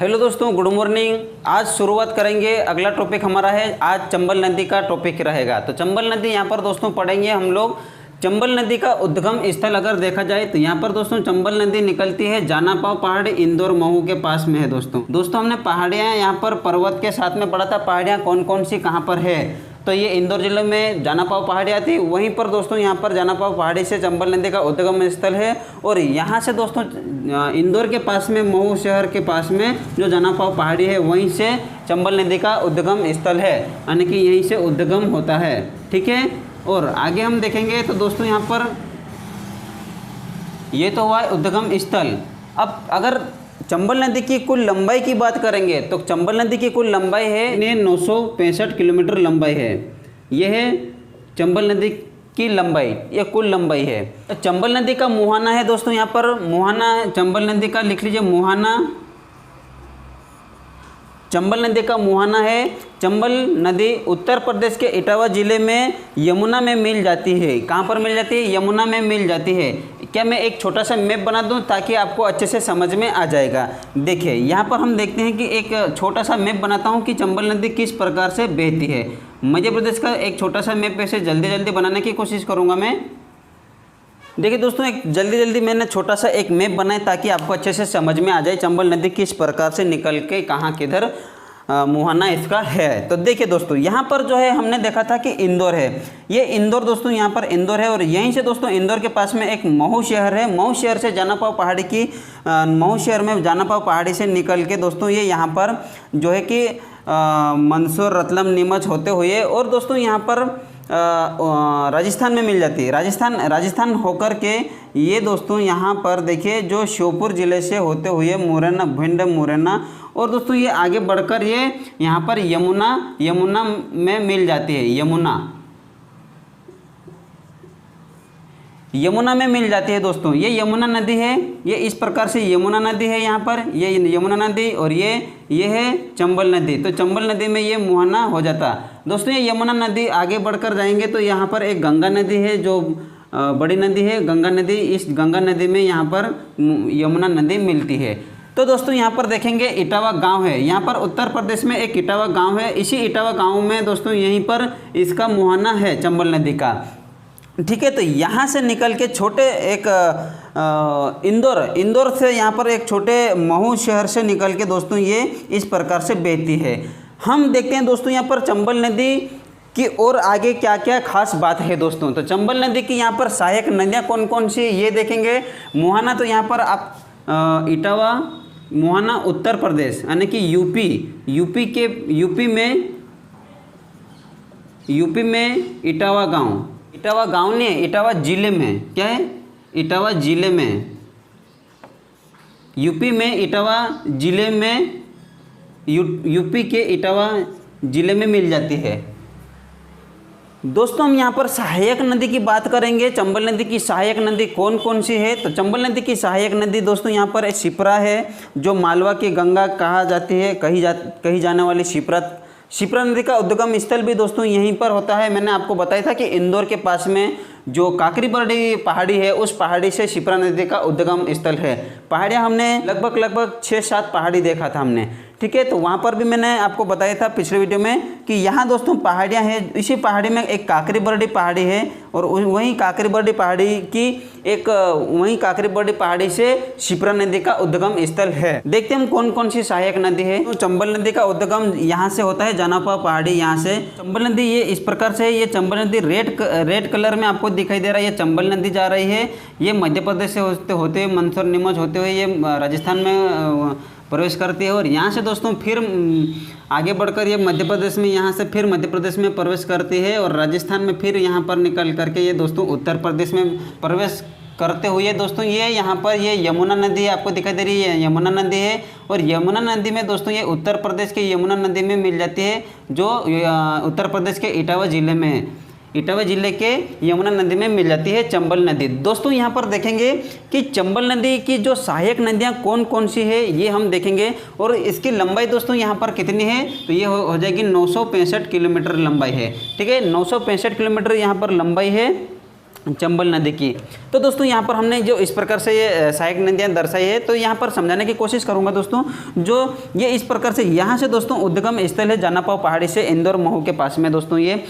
Hello दोस्तों, good morning. आज शुरुआत करेंगे। अगला टॉपिक हमारा है, आज चंबल नदी का टॉपिक रहेगा। तो चंबल नदी यहाँ पर दोस्तों पढ़ेंगे हम लोग। चंबल नदी का उद्गम स्थल अगर देखा जाए तो यहाँ पर दोस्तों चंबल नदी निकलती है जानापाव पहाड़ी, इंदौर महू के पास में है। दोस्तों हमने पहाड़ियाँ यहाँ पर पर्वत के साथ में पढ़ा था। पहाड़ियाँ कौन कौन सी कहाँ पर है, तो ये इंदौर जिले में जानापाव पहाड़ी आती है। वहीं पर दोस्तों यहाँ पर जानापाव पहाड़ी से चंबल नदी का उद्गम स्थल है। और यहाँ से दोस्तों इंदौर के पास में, महू शहर के पास में जो जानापाव पहाड़ी है, वहीं से चंबल नदी का उद्गम स्थल है, यानी कि यहीं से उद्गम होता है। ठीक है, और आगे हम देखेंगे तो दोस्तों यहाँ पर ये तो हुआ उद्गम स्थल। अब अगर चंबल नदी की कुल लंबाई की बात करेंगे तो चंबल नदी की कुल लंबाई है 965 किलोमीटर लंबाई है। यह है चंबल नदी की लंबाई, ये कुल लंबाई है। तो चंबल नदी का मुहाना है दोस्तों, यहाँ पर मुहाना चंबल नदी का लिख लीजिए। मुहाना चंबल नदी का मुहाना है। चंबल नदी उत्तर प्रदेश के इटावा जिले में यमुना में मिल जाती है। कहाँ पर मिल जाती है? यमुना में मिल जाती है। क्या मैं एक छोटा सा मैप बना दूं ताकि आपको अच्छे से समझ में आ जाएगा। देखिए यहाँ पर हम देखते हैं कि एक छोटा सा मैप बनाता हूँ कि चंबल नदी किस प्रकार से बहती है। मध्य प्रदेश का एक छोटा सा मैप ऐसे जल्दी जल्दी बनाने की कोशिश करूँगा मैं। देखिए दोस्तों, एक जल्दी मैंने छोटा सा एक मैप बनाया ताकि आपको अच्छे से समझ में आ जाए चंबल नदी किस प्रकार से निकल के कहाँ किधर मुहाना इसका है। तो देखिए दोस्तों, यहाँ पर जो है हमने देखा था कि इंदौर है। ये इंदौर दोस्तों, यहाँ पर इंदौर है। और यहीं से दोस्तों इंदौर के पास में एक महू शहर है। महू शहर से जानापाव पहाड़ी की महू शहर में जानापाव पहाड़ी से निकल के दोस्तों ये यहाँ पर जो है कि मंदसौर, रतलाम, नीमच होते हुए और दोस्तों यहाँ पर राजस्थान में मिल जाती है। राजस्थान होकर के ये दोस्तों यहाँ पर देखिए जो श्योपुर ज़िले से होते हुए मुरैना, भिंड, मुरैना, और दोस्तों ये आगे बढ़कर ये यहाँ पर यमुना में मिल जाती है। यमुना में मिल जाती है दोस्तों। ये यमुना नदी है, ये इस प्रकार से यमुना नदी है। यहाँ पर ये यमुना नदी और ये है चंबल नदी। तो चंबल नदी में ये मुहाना हो जाता दोस्तों। ये यमुना नदी आगे बढ़कर जाएंगे तो यहाँ पर एक गंगा नदी है जो बड़ी नदी है, गंगा नदी। इस गंगा नदी में यहाँ पर यमुना नदी मिलती है। तो दोस्तों यहाँ पर देखेंगे इटावा गांव है। यहाँ पर उत्तर प्रदेश में एक इटावा गांव है। इसी इटावा गांव में दोस्तों यहीं पर इसका मुहाना है चंबल नदी का। ठीक है, तो यहाँ से निकल के छोटे एक इंदौर से यहाँ पर एक छोटे महू शहर से निकल के दोस्तों ये इस प्रकार से बहती है। हम देखते हैं दोस्तों यहाँ पर चंबल नदी की और आगे क्या क्या खास बात है दोस्तों। तो चंबल नदी की यहाँ पर सहायक नदियाँ कौन कौन सी ये देखेंगे। मुहाना तो यहाँ पर आप इटावा, मुहाना उत्तर प्रदेश यानी कि यूपी में इटावा गांव नहीं है, इटावा जिले में। क्या है? इटावा जिले में। यूपी में इटावा जिले में, यूपी के इटावा जिले में मिल जाती है। दोस्तों हम यहाँ पर सहायक नदी की बात करेंगे। चंबल नदी की सहायक नदी कौन कौन सी है? तो चंबल नदी की सहायक नदी दोस्तों यहाँ पर शिप्रा है, जो मालवा की गंगा कहा जाती है, कही जाने वाली शिप्रा नदी का उद्गम स्थल भी दोस्तों यहीं पर होता है। मैंने आपको बताया था कि इंदौर के पास में जो काकरीबरडी पहाड़ी है, उस पहाड़ी से शिप्रा नदी का उद्गम स्थल है। पहाड़ियाँ हमने लगभग 6-7 पहाड़ी देखा था हमने। ठीक है, तो वहाँ पर भी मैंने आपको बताया था पिछले वीडियो में कि यहाँ दोस्तों पहाड़ियाँ हैं। इसी पहाड़ी में एक काकरीबरडी पहाड़ी है और वहीं काकरीबरडी पहाड़ी से शिप्रा नदी का उद्गम स्थल है। देखते हैं हम कौन कौन सी सहायक नदी है। तो चंबल नदी का उद्गम यहाँ से होता है, जानापाव पहाड़ी यहाँ से। चंबल नदी ये इस प्रकार से, ये चंबल नदी रेड कलर में आपको दिखाई दे रहा है। ये चंबल नदी जा रही है, ये मध्य प्रदेश से होते हुए मंदसौर, नीमच होते हुए ये राजस्थान में प्रवेश करती है। और यहाँ से दोस्तों फिर आगे बढ़कर ये मध्य प्रदेश में, यहाँ से फिर मध्य प्रदेश में प्रवेश करती है और राजस्थान में फिर यहाँ पर निकल करके ये दोस्तों उत्तर प्रदेश में प्रवेश करते हुए दोस्तों ये यहाँ पर ये यमुना नदी आपको दिखाई दे रही है, यमुना नदी है। और यमुना नदी में दोस्तों ये उत्तर प्रदेश के यमुना नदी में मिल जाती है, जो उत्तर प्रदेश के इटावा जिले में है। इटावा जिले के यमुना नदी में मिल जाती है चंबल नदी। दोस्तों यहाँ पर देखेंगे कि चंबल नदी की जो सहायक नदियाँ कौन कौन सी है ये हम देखेंगे। और इसकी लंबाई दोस्तों यहाँ पर कितनी है, तो ये हो जाएगी 965 किलोमीटर लंबाई है। ठीक है, 965 किलोमीटर यहाँ पर लंबाई है। चंबल नदी की। तो दोस्तों यहाँ पर हमने जो इस प्रकार से ये सहायक नदियाँ दर्शाई है, तो यहाँ पर समझाने की कोशिश करूँगा दोस्तों। जो ये इस प्रकार से यहाँ से दोस्तों उद्गम स्थल है जानापाव पहाड़ी से इंदौर महू के पास में दोस्तों ये,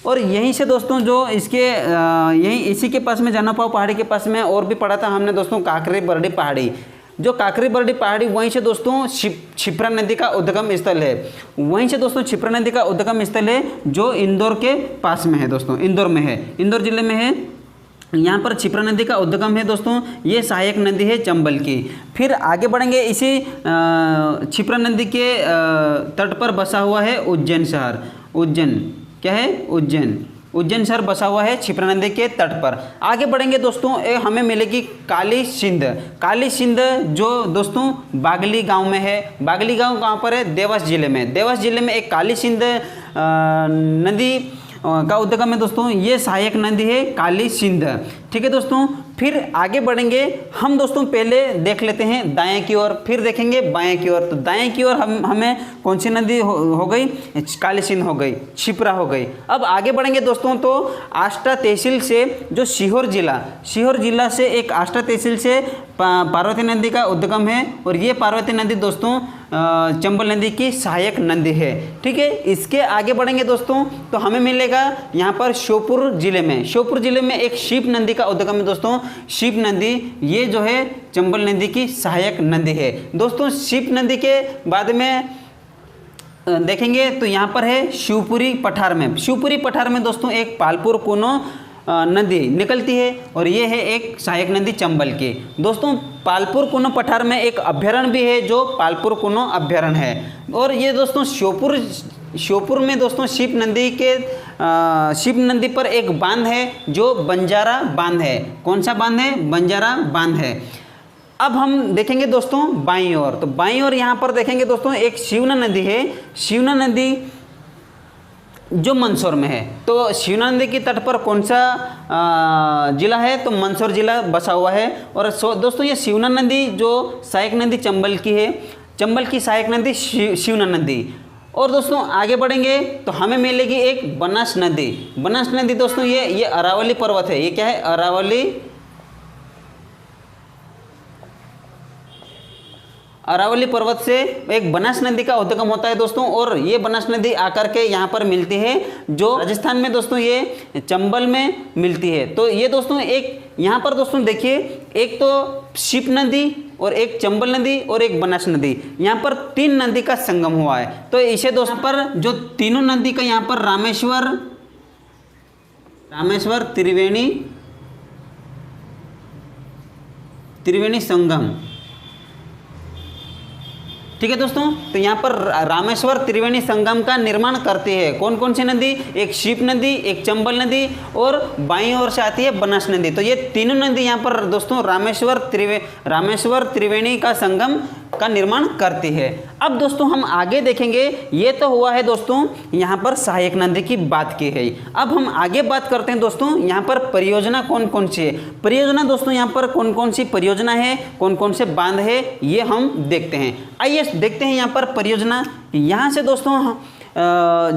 और यहीं से दोस्तों जो इसके यहीं इसी के पास में जानापाव पहाड़ी के पास में और भी पढ़ा था हमने दोस्तों काकरी बरडी पहाड़ी। जो काकरी बरडी पहाड़ी वहीं से दोस्तों क्षिप्रा नदी का उद्गम स्थल है, वहीं से दोस्तों क्षिप्रा नदी का उद्गम स्थल है जो इंदौर के पास में है दोस्तों, इंदौर में है, इंदौर जिले में है। यहाँ पर क्षिप्रा नदी का उद्गम है दोस्तों, ये सहायक नदी है चंबल की। फिर आगे बढ़ेंगे, इसी क्षिप्रा नदी के तट पर बसा हुआ है उज्जैन शहर। उज्जैन क्या है? उज्जैन शहर बसा हुआ है क्षिप्रा नदी के तट पर। आगे बढ़ेंगे दोस्तों, हमें मिलेगी काली सिंध। काली सिंध जो दोस्तों बागली गांव में है। बागली गांव कहाँ पर है? देवास जिले में। देवास जिले में एक काली सिंध नदी का उद्गम है दोस्तों, ये सहायक नदी है काली सिंध। ठीक है दोस्तों, फिर आगे बढ़ेंगे हम दोस्तों। पहले देख लेते हैं दाएं की ओर, फिर देखेंगे बाएं की ओर। तो दाएं की ओर हमें कौन सी नदी हो गई? काली सिंध हो गई, क्षिप्रा हो गई। अब आगे बढ़ेंगे दोस्तों, तो आष्टा तहसील से जो सीहोर जिला से एक आष्टा तहसील से पार्वती नदी का उद्गम है, और ये पार्वती नदी दोस्तों चंबल नदी की सहायक नदी है। ठीक है, इसके आगे बढ़ेंगे दोस्तों, तो हमें मिलेगा यहाँ पर श्योपुर जिले में एक शीप नदी का उद्गम है दोस्तों। शीप नदी ये जो है चंबल नदी की सहायक नदी है दोस्तों। शीप नदी के बाद में देखेंगे तो यहाँ पर है शिवपुरी पठार में दोस्तों एक पालपुर कोनो नदी निकलती है, और ये है एक सहायक नदी चंबल की। दोस्तों पालपुर कोनो पठार में एक अभ्यारण्य भी है जो पालपुर कोनो अभ्यारण्य है, और ये दोस्तों श्योपुर में दोस्तों शिप नदी पर एक बांध है जो बंजारा बांध है। कौन सा बांध है? बंजारा बांध है। अब हम देखेंगे दोस्तों बाईं ओर, तो बाईं ओर यहाँ पर देखेंगे दोस्तों एक शिवना नदी है। शिवना नदी जो मंदसौर में है। तो शिवना नदी के तट पर कौन सा जिला है? तो मंदसौर जिला बसा हुआ है। और दोस्तों ये शिवना नदी जो सहायक नदी चंबल की है, चंबल की सहायक नदी शिवना नदी। और दोस्तों आगे बढ़ेंगे तो हमें मिलेगी एक बनास नदी दोस्तों, ये अरावली पर्वत है। ये क्या है? अरावली पर्वत से एक बनास नदी का उद्गम होता है दोस्तों, और ये बनास नदी आकर के यहाँ पर मिलती है जो राजस्थान में दोस्तों ये चंबल में मिलती है। तो ये दोस्तों एक यहाँ पर दोस्तों देखिए, एक तो शिप नदी और एक चंबल नदी और एक बनास नदी, यहाँ पर 3 नदी का संगम हुआ है। तो इसे दोस्तों पर जो तीनों नदी का यहाँ पर रामेश्वर त्रिवेणी संगम। ठीक है दोस्तों, तो यहाँ पर रामेश्वर त्रिवेणी संगम का निर्माण करती है कौन सी नदी? एक शिप नदी, एक चंबल नदी, और बाईं ओर से आती है बनास नदी। तो ये तीनों नदी यहाँ पर दोस्तों रामेश्वर त्रिवेणी का संगम का निर्माण करती है। अब दोस्तों हम आगे देखेंगे, ये तो हुआ है दोस्तों यहाँ पर सहायक नदी की बात की है। अब हम आगे बात करते हैं दोस्तों यहाँ पर परियोजना कौन सी है। परियोजना दोस्तों यहाँ पर कौन सी परियोजना है, कौन से बांध है, ये हम देखते हैं। आइए देखते हैं यहाँ पर परियोजना। यहाँ से दोस्तों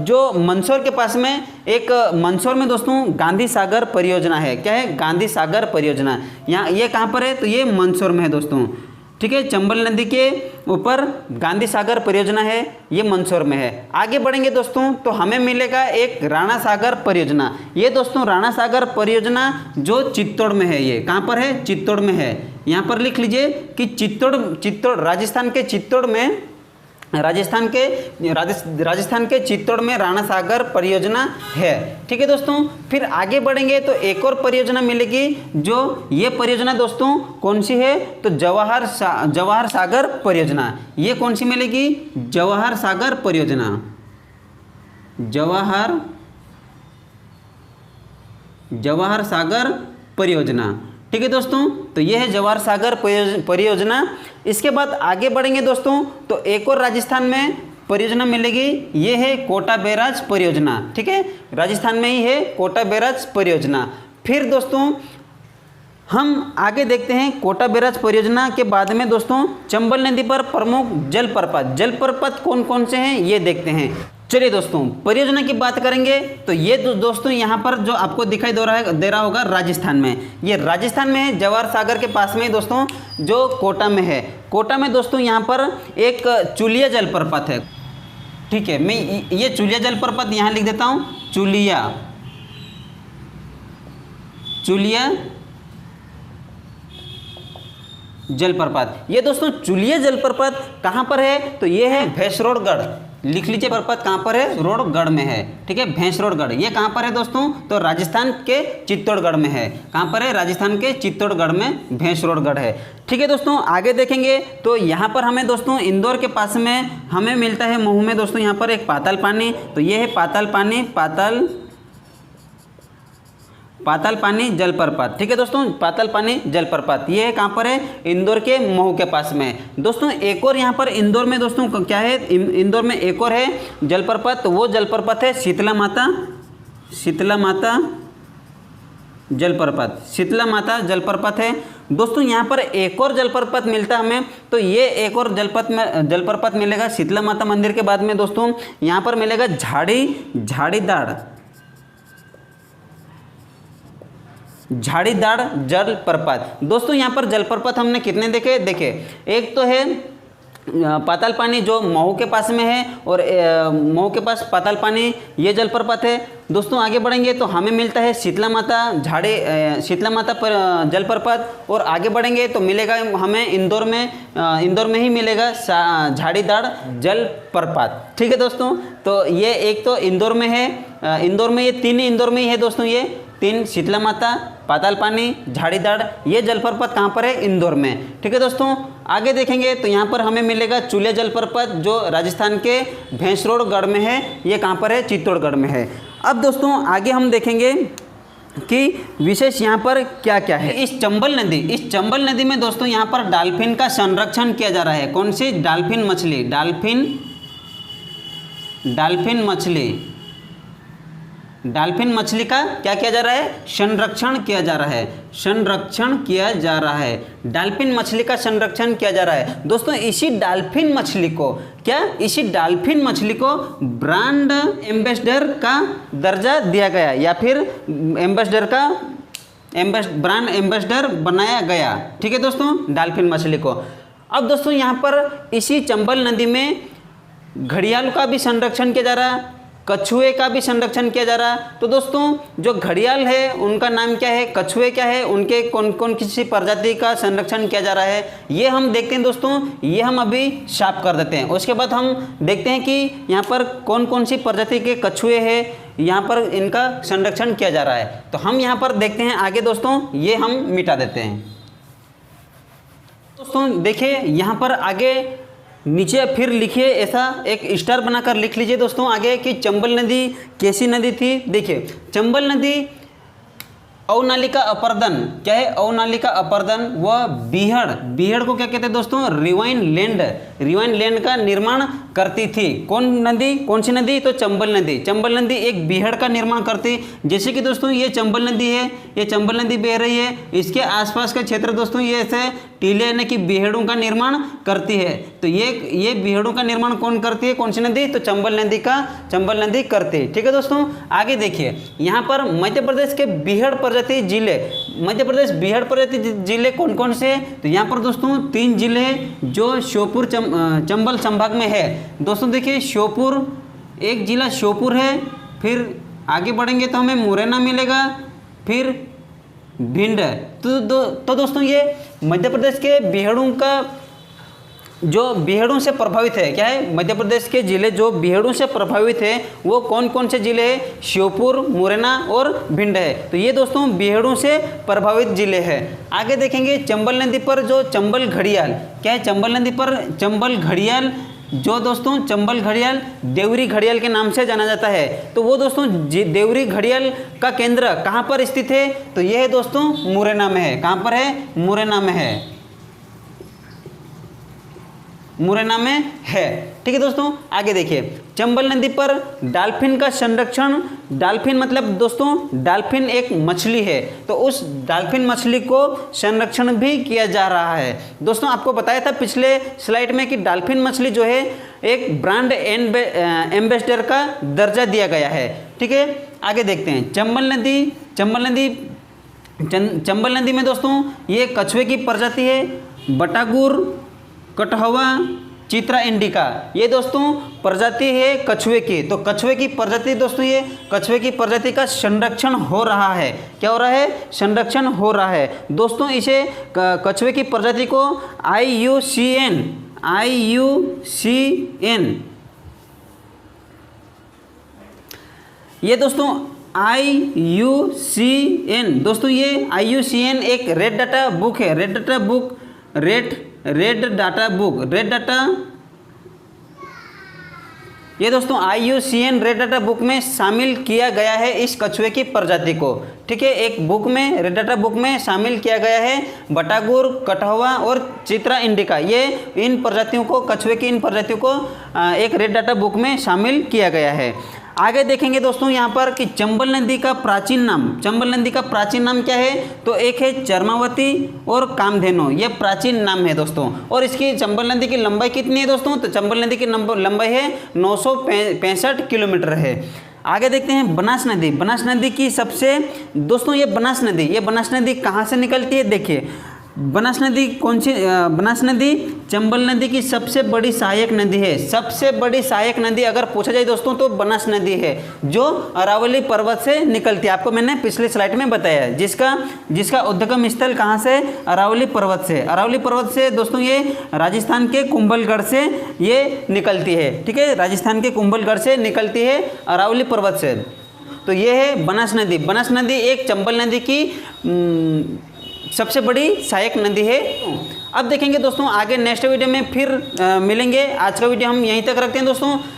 जो मंदसौर के पास में एक मंदसौर में दोस्तों गांधी सागर परियोजना है। क्या है? गांधी सागर परियोजना। यहाँ ये कहाँ पर है? तो ये मंदसौर में है दोस्तों। ठीक है, चंबल नदी के ऊपर गांधी सागर परियोजना है, ये मंदसौर में है। आगे बढ़ेंगे दोस्तों तो हमें मिलेगा एक राणा सागर परियोजना। ये दोस्तों राणा सागर परियोजना जो चित्तौड़ में है। ये कहाँ पर है? चित्तौड़ में है। यहाँ पर लिख लीजिए कि चित्तौड़ राजस्थान के चित्तौड़ में राजस्थान के चित्तौड़ में राणा सागर परियोजना है। ठीक है दोस्तों, फिर आगे बढ़ेंगे तो एक और परियोजना मिलेगी, जो ये परियोजना दोस्तों कौन सी है? तो जवाहर सागर परियोजना। ये कौन सी मिलेगी? जवाहर सागर परियोजना। जवाहर सागर परियोजना। ठीक है दोस्तों, तो ये है जवाहर सागर परियोजना। इसके बाद आगे बढ़ेंगे दोस्तों तो एक और राजस्थान में परियोजना मिलेगी, ये है कोटा बैराज परियोजना। ठीक है, राजस्थान में ही है कोटा बैराज परियोजना। फिर दोस्तों हम आगे देखते हैं कोटा बैराज परियोजना के बाद में दोस्तों चंबल नदी पर प्रमुख जलप्रपात कौन से हैं ये देखते हैं। चलिए दोस्तों, परियोजना की बात करेंगे तो ये दोस्तों यहाँ पर जो आपको दिखाई दे रहा होगा राजस्थान में, ये राजस्थान में है, जवाहर सागर के पास में दोस्तों, जो कोटा में है। कोटा में दोस्तों यहाँ पर एक चुलिया जलप्रपात है। ठीक है, मैं ये चुलिया जलप्रपात यहाँ लिख देता हूँ, चुलिया जलप्रपात। ये दोस्तों चुलिया जलप्रपात कहाँ पर है, तो ये है भैंसरोडगढ़। लिख लीजिए, जलप्रपात कहाँ पर है, रोडगढ़ में है। ठीक है, भैंसरोडगढ़ ये कहाँ पर है दोस्तों, तो राजस्थान के चित्तौड़गढ़ में है। कहाँ पर है, राजस्थान के चित्तौड़गढ़ में भैंसरोडगढ़ है। ठीक है दोस्तों, आगे देखेंगे तो यहाँ पर हमें दोस्तों इंदौर के पास में हमें मिलता है महू में दोस्तों यहाँ पर एक पाताल पानी। तो ये है पाताल पानी जलप्रपात। ठीक है दोस्तों, पाताल पानी जलप्रपात ये है कहाँ पर है, इंदौर के महू के पास में। दोस्तों एक और यहाँ पर इंदौर में दोस्तों क्या है, इंदौर में एक और है जलप्रपात, तो वो जलप्रपात है शीतला माता जलप्रपात है। दोस्तों यहाँ पर एक और जलप्रपात मिलता है हमें, तो ये एक और जलप्रपात मिलेगा शीतला माता मंदिर के बाद में दोस्तों। यहाँ पर मिलेगा झाड़ीदाड़ जलप्रपात। दोस्तों यहाँ पर जलप्रपात हमने कितने देखे, एक तो है पाताल पानी जो महू के पास में है, और महू के पास पाताल पानी ये जलप्रपात है। दोस्तों आगे बढ़ेंगे तो हमें मिलता है शीतला माता पर जलप्रपात, और आगे बढ़ेंगे तो मिलेगा हमें इंदौर में ही मिलेगा झाड़ीदाड़ जलप्रपात। ठीक है दोस्तों, तो ये एक तो इंदौर में है, इंदौर में ये तीन इंदौर में ही है दोस्तों, ये तीन शीतला माता, पाताल पानी, झाड़ीदाड़ ये जलप्रपात कहाँ पर है, इंदौर में। ठीक है दोस्तों, आगे देखेंगे तो यहाँ पर हमें मिलेगा चुलिया जलप्रपात जो राजस्थान के भैंसरोडगढ़ में है, ये कहाँ पर है, चित्तौड़गढ़ में है। अब दोस्तों आगे हम देखेंगे कि विशेष यहाँ पर क्या क्या है। इस चंबल नदी में दोस्तों यहाँ पर डॉल्फिन का संरक्षण किया जा रहा है। कौन सी, डॉल्फिन मछली का क्या किया जा रहा है, संरक्षण किया जा रहा है। डॉल्फिन मछली का संरक्षण किया जा रहा है दोस्तों। इसी डॉल्फिन मछली को ब्रांड एम्बेसडर का दर्जा दिया गया, या फिर ब्रांड एम्बेसडर बनाया गया। ठीक है दोस्तों, डॉल्फिन मछली को। अब दोस्तों यहाँ पर इसी चंबल नदी में घड़ियाल का भी संरक्षण किया जा रहा है, कछुए का भी संरक्षण किया जा रहा है। तो दोस्तों जो घड़ियाल है उनका नाम क्या है, कछुए क्या है, उनके कौन किसी प्रजाति का संरक्षण किया जा रहा है, ये हम देखते हैं दोस्तों। ये हम अभी साफ कर देते हैं, उसके बाद हम देखते हैं कि यहाँ पर कौन सी प्रजाति के कछुए हैं, यहाँ पर इनका संरक्षण किया जा रहा है। तो हम यहाँ पर देखते हैं आगे दोस्तों, ये हम मिटा देते हैं। दोस्तों देखिए यहाँ पर आगे नीचे फिर लिखिए, ऐसा एक स्टार बनाकर लिख लीजिए दोस्तों आगे कि चंबल नदी कैसी नदी थी। देखिए चंबल नदी अवनालिका अपर्दन, क्या है, अवनालिका अपर्दन व बीहड़ को क्या कहते हैं दोस्तों, रिवाइन लैंड का निर्माण करती थी। कौन सी नदी, तो चंबल नदी एक बीहड़ का निर्माण करती। जैसे कि दोस्तों ये चंबल नदी है, ये चंबल नदी बह रही है, इसके आसपास का क्षेत्र दोस्तों ये ऐसे टीले यानी कि बीहड़ों का निर्माण करती है। तो ये बीहड़ों का निर्माण कौन करती है, कौन सी नदी, तो चंबल नदी करती है। ठीक है दोस्तों, आगे देखिए यहाँ पर मध्य प्रदेश के बीहड़ प्रजाति जिले कौन कौन से, तो यहाँ पर दोस्तों 3 जिले हैं जो श्योपुर चंबल संभाग में है। दोस्तों देखिए श्योपुर, एक जिला श्योपुर है, फिर आगे बढ़ेंगे तो हमें मुरैना मिलेगा, फिर भिंड। तो दोस्तों ये मध्य प्रदेश के बीहड़ों का जो बीहड़ों से प्रभावित है, क्या है, मध्य प्रदेश के जिले जो बीहड़ों से प्रभावित है वो कौन कौन से जिले हैं, श्योपुर, मुरैना और भिंड है। तो ये दोस्तों बीहड़ों से प्रभावित जिले हैं। आगे देखेंगे चंबल नदी पर जो चंबल घड़ियाल, क्या है, चंबल नदी पर चंबल घड़ियाल जो दोस्तों चंबल घड़ियाल देवरी घड़ियाल के नाम से जाना जाता है। तो वो दोस्तों देवरी घड़ियाल का केंद्र कहाँ पर स्थित है, तो ये है दोस्तों मुरैना में है। कहाँ पर है, मुरैना में है। ठीक है दोस्तों, आगे देखिए चंबल नदी पर डॉल्फिन का संरक्षण, डॉल्फिन मतलब दोस्तों डॉल्फिन एक मछली है, तो उस डॉल्फिन मछली को संरक्षण भी किया जा रहा है। दोस्तों आपको बताया था पिछले स्लाइड में कि डॉल्फिन मछली जो है एक ब्रांड एम्बेसडर का दर्जा दिया गया है। ठीक है, आगे देखते हैं। चंबल नदी में दोस्तों ये कछुए की प्रजाति है, बटागुर, कटहवा, चित्रा इंडिका, ये दोस्तों प्रजाति है कछुए की। तो कछुए की प्रजाति दोस्तों, ये कछुए की प्रजाति का संरक्षण हो रहा है। क्या हो रहा है? संरक्षण हो रहा है दोस्तों। इसे कछुए की प्रजाति को IUCN ये दोस्तों IUCN दोस्तों, ये IUCN एक रेड डाटा बुक है। रेड डाटा ये दोस्तों IUCN रेड डाटा बुक में शामिल किया गया है इस कछुए की प्रजाति को। ठीक है, एक बुक में, रेड डाटा बुक में शामिल किया गया है बटागुर, कटहवा और चित्रा इंडिका, ये इन प्रजातियों को, कछुए की इन प्रजातियों को एक रेड डाटा बुक में शामिल किया गया है। आगे देखेंगे दोस्तों यहाँ पर कि चंबल नदी का प्राचीन नाम क्या है? तो एक है चर्मावती और कामधेनु, ये प्राचीन नाम है दोस्तों। और इसकी चंबल नदी की लंबाई कितनी है दोस्तों? तो चंबल नदी की लंबाई है 965 किलोमीटर है। आगे देखते हैं बनास नदी। बनास नदी की सबसे दोस्तों, ये बनास नदी कहाँ से निकलती है? देखिए, बनास नदी कौन सी? बनास नदी चंबल नदी की सबसे बड़ी सहायक नदी है। सबसे बड़ी सहायक नदी अगर पूछा जाए दोस्तों तो बनास नदी है, जो अरावली पर्वत से निकलती है। आपको मैंने पिछले स्लाइड में बताया है, जिसका उद्गम स्थल कहाँ से? अरावली पर्वत से। अरावली पर्वत से दोस्तों ये राजस्थान के कुंभलगढ़ से ये निकलती है। ठीक है, राजस्थान के कुंभलगढ़ से निकलती है अरावली पर्वत से। तो ये है बनास नदी। बनास नदी एक चंबल नदी की सबसे बड़ी सहायक नदी है। अब देखेंगे दोस्तों आगे नेक्स्ट वीडियो में फिर मिलेंगे। आज का वीडियो हम यहीं तक रखते हैं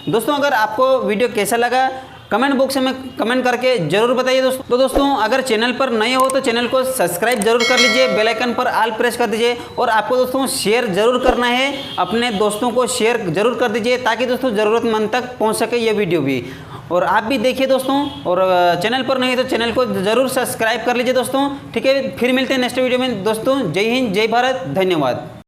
दोस्तों अगर आपको वीडियो कैसा लगा कमेंट बॉक्स में कमेंट करके जरूर बताइए दोस्तों। तो दोस्तों अगर चैनल पर नए हो तो चैनल को सब्सक्राइब जरूर कर लीजिए, बेल आइकन पर ऑल प्रेस कर दीजिए और आपको दोस्तों शेयर जरूर करना है, अपने दोस्तों को शेयर जरूर कर दीजिए ताकि दोस्तों ज़रूरतमंद तक पहुंच सके ये वीडियो भी। और आप भी देखिए दोस्तों, और चैनल पर नहीं तो चैनल को जरूर सब्सक्राइब कर लीजिए दोस्तों। ठीक है, फिर मिलते हैं नेक्स्ट वीडियो में दोस्तों। जय हिंद, जय भारत, धन्यवाद।